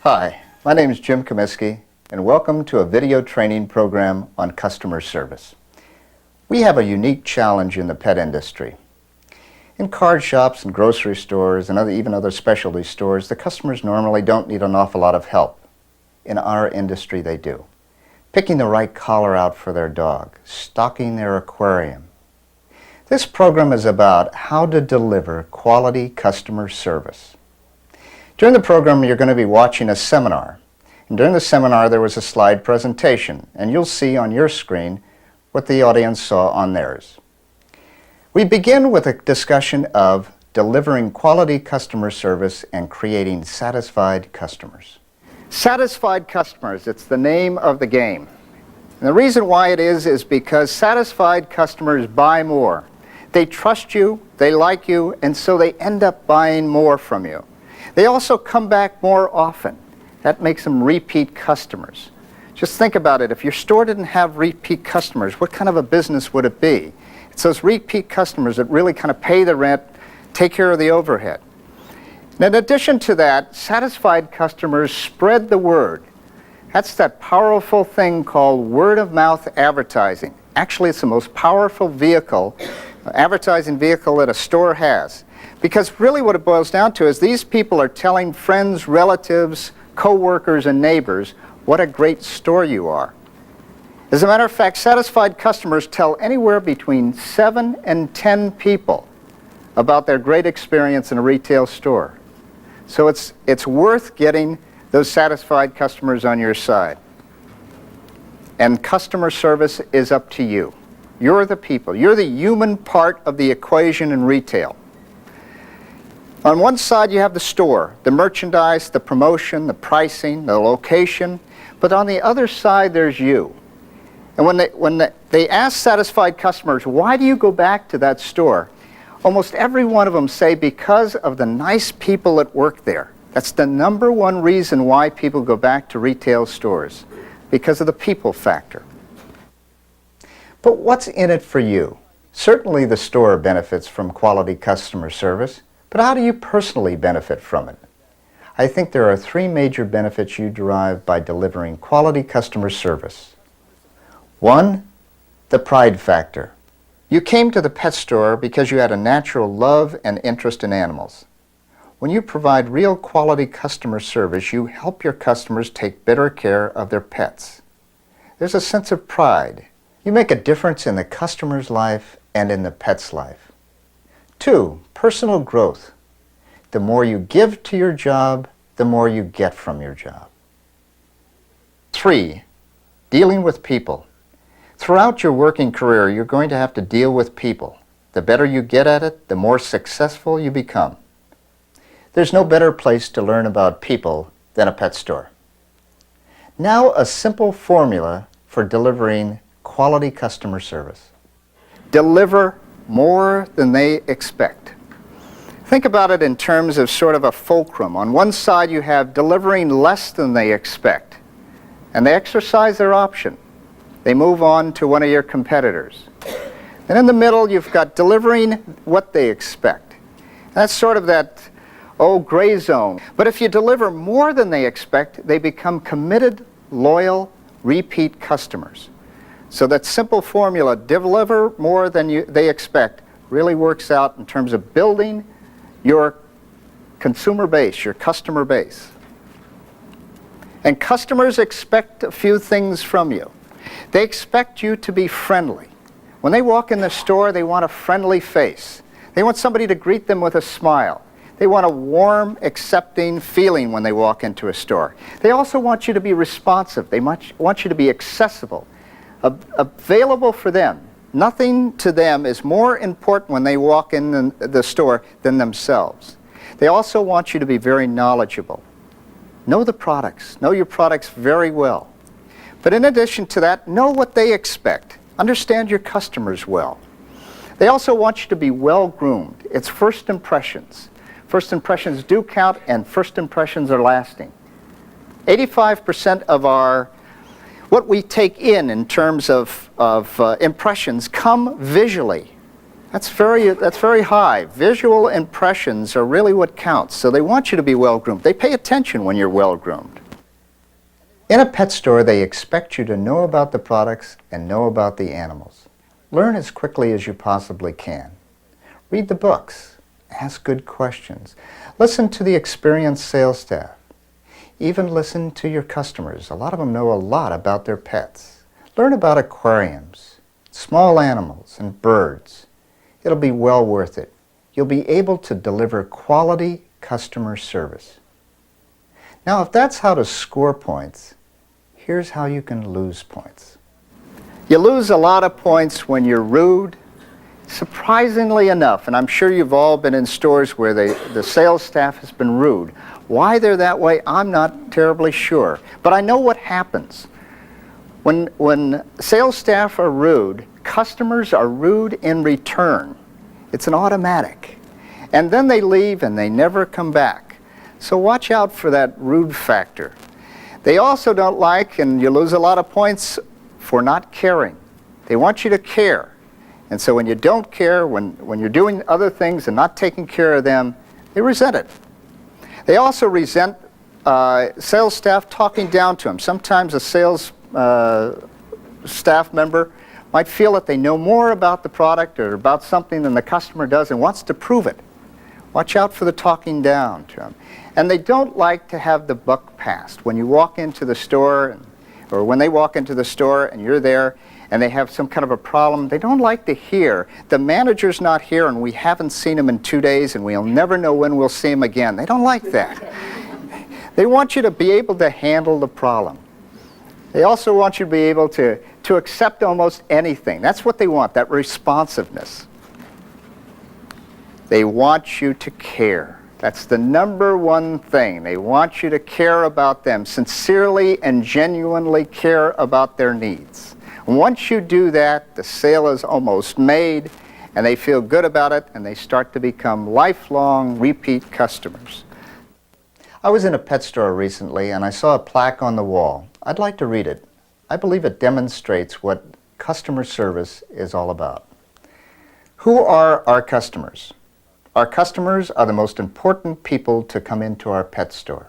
Hi, my name is Jim Comiskey, and welcome to a video training program on customer service. We have a unique challenge in the pet industry. In card shops and grocery stores and even other specialty stores, the customers normally don't need an awful lot of help. In our industry, they do. Picking the right collar out for their dog, stocking their aquarium. This program is about how to deliver quality customer service. During the program, you're going to be watching a seminar. And during the seminar, there was a slide presentation, and you'll see on your screen what the audience saw on theirs. We begin with a discussion of delivering quality customer service and creating satisfied customers. Satisfied customers, it's the name of the game. And the reason why it is because satisfied customers buy more. They trust you, they like you, and so they end up buying more from you. They also come back more often. That makes them repeat customers. Just think about it. If your store didn't have repeat customers, what kind of a business would it be? It's those repeat customers that really kind of pay the rent, take care of the overhead. And in addition to that, satisfied customers spread the word. That's that powerful thing called word-of-mouth advertising. Actually, it's the most powerful vehicle, advertising vehicle that a store has. Because really what it boils down to is these people are telling friends, relatives, co-workers, and neighbors what a great store you are. As a matter of fact, satisfied customers tell anywhere between 7 and 10 people about their great experience in a retail store. So it's worth getting those satisfied customers on your side. And customer service is up to you. You're the people. You're the human part of the equation in retail. On one side you have the store, the merchandise, the promotion, the pricing, the location, but on the other side there's you. And when they ask satisfied customers, why do you go back to that store? Almost every one of them say because of the nice people that work there. That's the number one reason why people go back to retail stores, because of the people factor. But what's in it for you? Certainly the store benefits from quality customer service. But how do you personally benefit from it? I think there are 3 major benefits you derive by delivering quality customer service. 1, the pride factor. You came to the pet store because you had a natural love and interest in animals. When you provide real quality customer service, you help your customers take better care of their pets. There's a sense of pride. You make a difference in the customer's life and in the pet's life. 2, personal growth. The more you give to your job, the more you get from your job. 3, dealing with people. Throughout your working career, you're going to have to deal with people. The better you get at it, the more successful you become. There's no better place to learn about people than a pet store. Now, a simple formula for delivering quality customer service. Deliver more than they expect. Think about it in terms of sort of a fulcrum. On one side you have delivering less than they expect, and they exercise their option. They move on to one of your competitors. And in the middle you've got delivering what they expect. That's sort of that gray zone. But if you deliver more than they expect, they become committed, loyal, repeat customers. So that simple formula, deliver more than they expect, really works out in terms of building your consumer base, your customer base. And customers expect a few things from you. They expect you to be friendly. When they walk in the store, they want a friendly face. They want somebody to greet them with a smile. They want a warm, accepting feeling when they walk into a store. They also want you to be responsive. They want you to be accessible. Available for them. Nothing to them is more important when they walk in the store than themselves. They also want you to be very knowledgeable. Know the products. Know your products very well. But in addition to that, know what they expect. Understand your customers well. They also want you to be well-groomed. It's first impressions. First impressions do count, and first impressions are lasting. 85% of what we take in terms of impressions come visually. That's very high. Visual impressions are really what counts. So they want you to be well-groomed. They pay attention when you're well-groomed. In a pet store, they expect you to know about the products and know about the animals. Learn as quickly as you possibly can. Read the books. Ask good questions. Listen to the experienced sales staff. Even listen to your customers. A lot of them know a lot about their pets. Learn about aquariums, small animals, and birds. It'll be well worth it. You'll be able to deliver quality customer service. Now, if that's how to score points, here's how you can lose points. You lose a lot of points when you're rude. Surprisingly enough, and I'm sure you've all been in stores where the sales staff has been rude. Why they're that way, I'm not terribly sure. But I know what happens. When sales staff are rude, customers are rude in return. It's an automatic. And then they leave and they never come back. So watch out for that rude factor. They also don't like, and you lose a lot of points for not caring. They want you to care. And so when you don't care, when you're doing other things and not taking care of them, they resent it. They also resent sales staff talking down to them. Sometimes a sales staff member might feel that they know more about the product or about something than the customer does and wants to prove it. Watch out for the talking down to them. And they don't like to have the buck passed. When you walk into the store, or when they walk into the store and you're there and they have some kind of a problem, they don't like to hear, the manager's not here and we haven't seen him in 2 days and we'll never know when we'll see him again. They don't like that. They want you to be able to handle the problem. They also want you to be able to accept almost anything. That's what they want, that responsiveness. They want you to care. That's the number one thing. They want you to care about them, sincerely and genuinely care about their needs. Once you do that, the sale is almost made, and they feel good about it, and they start to become lifelong repeat customers. I was in a pet store recently, and I saw a plaque on the wall. I'd like to read it. I believe it demonstrates what customer service is all about. Who are our customers? Our customers are the most important people to come into our pet store.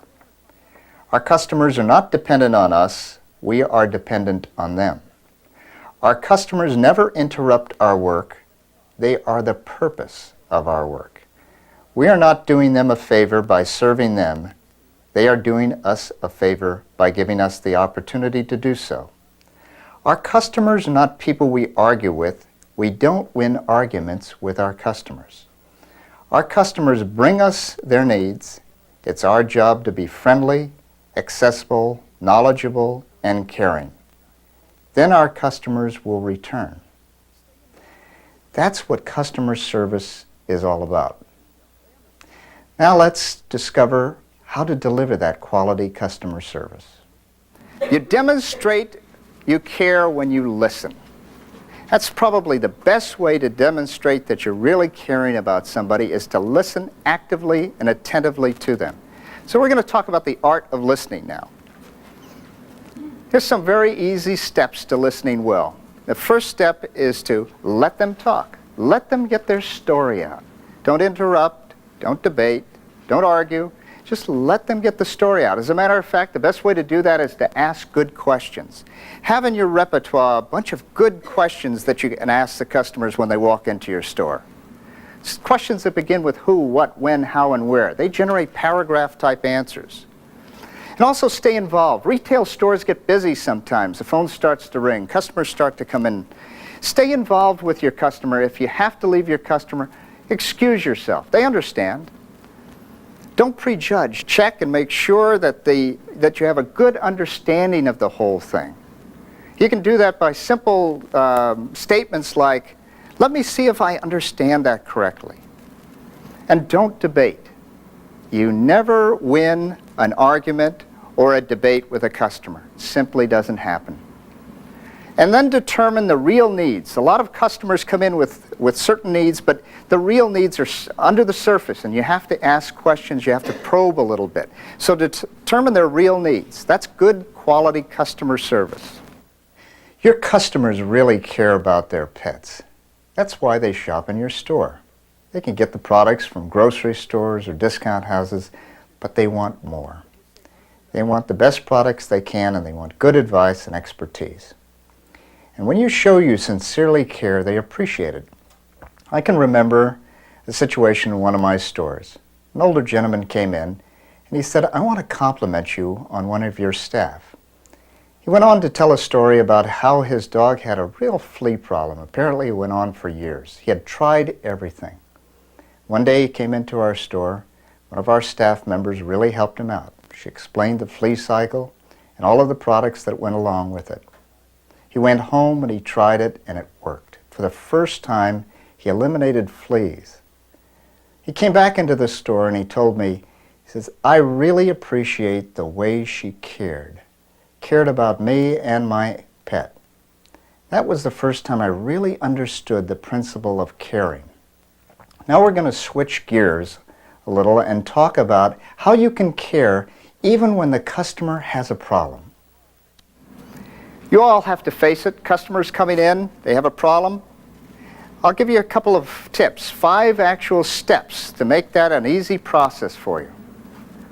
Our customers are not dependent on us, we are dependent on them. Our customers never interrupt our work, they are the purpose of our work. We are not doing them a favor by serving them, they are doing us a favor by giving us the opportunity to do so. Our customers are not people we argue with, we don't win arguments with our customers. Our customers bring us their needs. It's our job to be friendly, accessible, knowledgeable, and caring. Then our customers will return. That's what customer service is all about. Now let's discover how to deliver that quality customer service. You demonstrate you care when you listen. That's probably the best way to demonstrate that you're really caring about somebody, is to listen actively and attentively to them. So we're going to talk about the art of listening now. Here's some very easy steps to listening well. The first step is to let them talk. Let them get their story out. Don't interrupt, don't debate, don't argue. Just let them get the story out. As a matter of fact, the best way to do that is to ask good questions. Have in your repertoire a bunch of good questions that you can ask the customers when they walk into your store. Questions that begin with who, what, when, how, and where. They generate paragraph-type answers. And also stay involved. Retail stores get busy sometimes. The phone starts to ring. Customers start to come in. Stay involved with your customer. If you have to leave your customer, excuse yourself. They understand. Don't prejudge. Check and make sure that you have a good understanding of the whole thing. You can do that by simple statements like, let me see if I understand that correctly. And don't debate. You never win an argument or a debate with a customer. It simply doesn't happen. And then determine the real needs. A lot of customers come in with certain needs, but the real needs are under the surface, and you have to ask questions, you have to probe a little bit. So determine their real needs. That's good quality customer service. Your customers really care about their pets. That's why they shop in your store. They can get the products from grocery stores or discount houses, but they want more. They want the best products they can, and they want good advice and expertise. And when you show you sincerely care, they appreciate it. I can remember a situation in one of my stores. An older gentleman came in and he said, "I want to compliment you on one of your staff." He went on to tell a story about how his dog had a real flea problem. Apparently it went on for years. He had tried everything. One day he came into our store. One of our staff members really helped him out. She explained the flea cycle and all of the products that went along with it. He went home and he tried it, and it worked. For the first time, he eliminated fleas. He came back into the store and he told me, he says, "I really appreciate the way she cared about me and my pet." That was the first time I really understood the principle of caring. Now we're going to switch gears a little and talk about how you can care even when the customer has a problem. You all have to face it. Customers coming in, they have a problem. I'll give you a couple of tips, 5 actual steps to make that an easy process for you.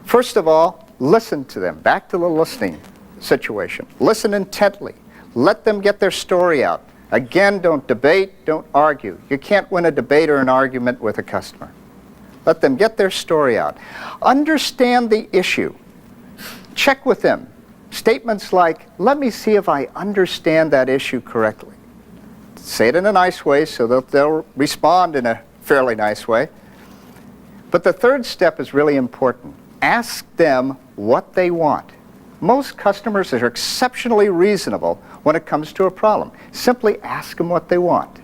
First of all, listen to them. Back to the listening situation. Listen intently. Let them get their story out. Again, don't debate, don't argue. You can't win a debate or an argument with a customer. Let them get their story out. Understand the issue. Check with them. Statements like, "Let me see if I understand that issue correctly." Say it in a nice way so that they'll respond in a fairly nice way. But the third step is really important. Ask them what they want. Most customers are exceptionally reasonable when it comes to a problem. Simply ask them what they want.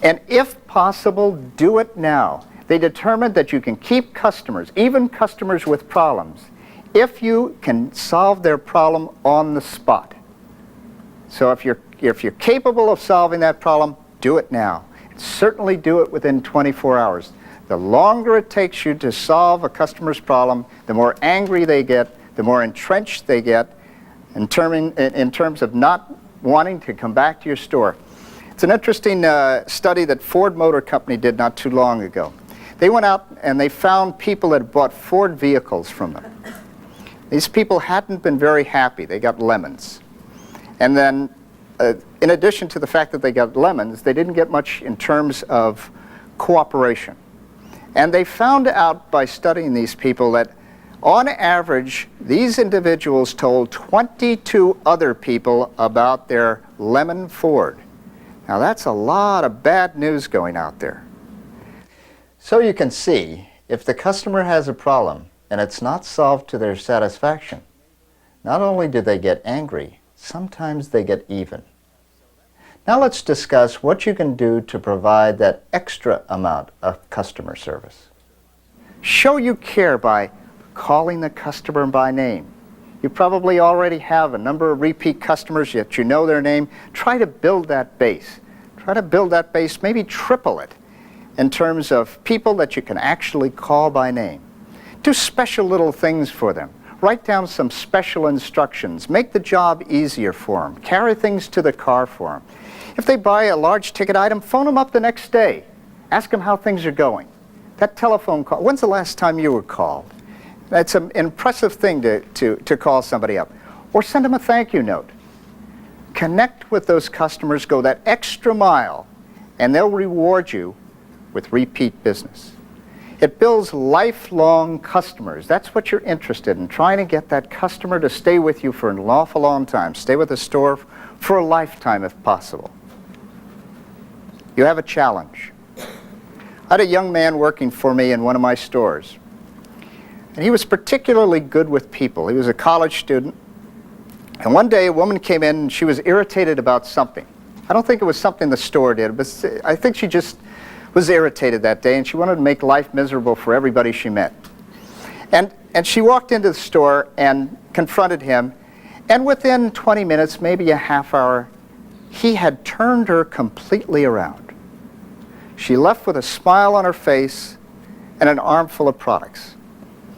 And if possible, do it now. They determined that you can keep customers, even customers with problems, if you can solve their problem on the spot. So if you're capable of solving that problem, do it now. Certainly do it within 24 hours. The longer it takes you to solve a customer's problem, the more angry they get, the more entrenched they get in terms of not wanting to come back to your store. It's an interesting study that Ford Motor Company did not too long ago. They went out and they found people that bought Ford vehicles from them. These people hadn't been very happy. They got lemons. And then, in addition to the fact that they got lemons, they didn't get much in terms of cooperation. And they found out by studying these people that, on average, these individuals told 22 other people about their lemon Ford. Now, that's a lot of bad news going out there. So you can see, if the customer has a problem and it's not solved to their satisfaction, not only do they get angry, sometimes they get even. Now let's discuss what you can do to provide that extra amount of customer service. Show you care by calling the customer by name. You probably already have a number of repeat customers, yet you know their name. Try to build that base. Try to build that base, maybe triple it in terms of people that you can actually call by name. Do special little things for them. Write down some special instructions. Make the job easier for them. Carry things to the car for them. If they buy a large ticket item, phone them up the next day. Ask them how things are going. That telephone call, when's the last time you were called? That's an impressive thing to call somebody up. Or send them a thank you note. Connect with those customers, go that extra mile, and they'll reward you with repeat business. It builds lifelong customers. That's what you're interested in, trying to get that customer to stay with you for an awful long time. Stay with the store for a lifetime if possible. You have a challenge. I had a young man working for me in one of my stores. And he was particularly good with people. He was a college student. And one day a woman came in and she was irritated about something. I don't think it was something the store did, but I think she just was irritated that day and she wanted to make life miserable for everybody she met. And she walked into the store and confronted him, and within 20 minutes, maybe a half hour, he had turned her completely around. She left with a smile on her face and an armful of products.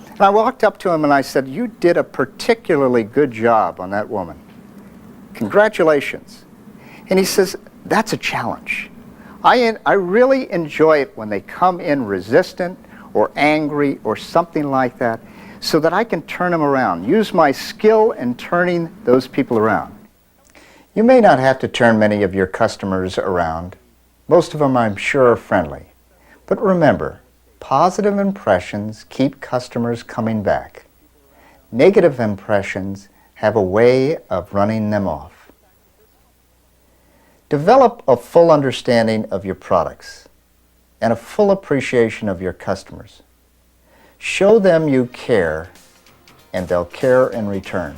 And I walked up to him and I said, "You did a particularly good job on that woman. Congratulations." And he says, "That's a challenge. I really enjoy it when they come in resistant or angry or something like that, so that I can turn them around, use my skill in turning those people around. You may not have to turn many of your customers around. Most of them, I'm sure, are friendly. But remember, positive impressions keep customers coming back. Negative impressions have a way of running them off. Develop a full understanding of your products and a full appreciation of your customers. Show them you care, and they'll care in return.